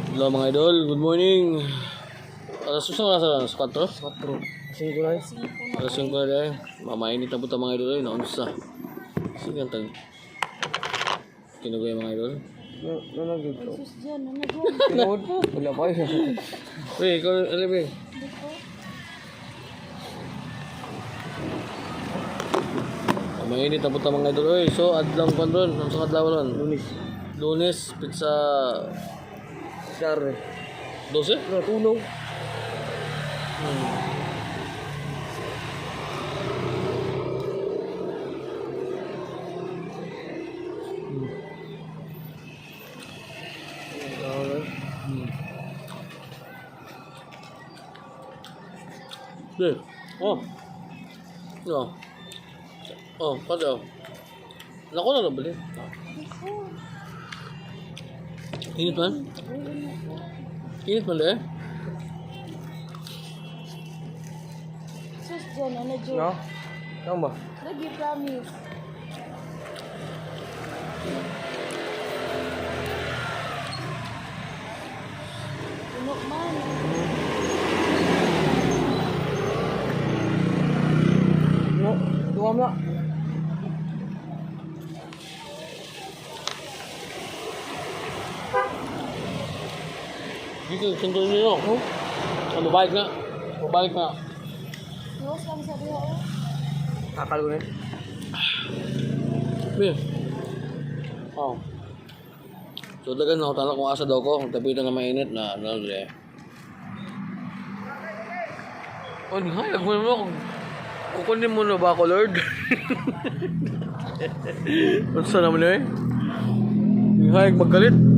Hello mga idol, good morning. Alas 8 na sa 4? 4. Kasing ko na eh. Alas 5 na dahil. Mamainit na po ito mga idol ay naunsa. Sige ang tag. Kinugay mga idol. Nanagid ko. Tinod? Wala pa eh. Uy, ikaw alibig. Mamainit na po ito mga idol ay. So adlang pa ron, ang sa adlaw ron. Lunes, pizza Siyar eh. 12? Natulog. Deh. Oh. Oh. Oh, pada. Nako na bali. Init man? Init man eh? Sus, dyan, ano, Jo? No? Saan ba? Lagi, promise. Puno man. No? Tuwam na. Dito, sundan niyo. Oh. Mabalik na. Mabalik na. Iwas lang sa diha, oh. Kakal ko na eh. Bien. Oh. So dagan ako tala kung asa daw ko, kung tapitan na mainit na ano eh. Oh, hayag mo naman kukunin mo na ba ako, Lord? Basta naman eh. Hayag magkalit.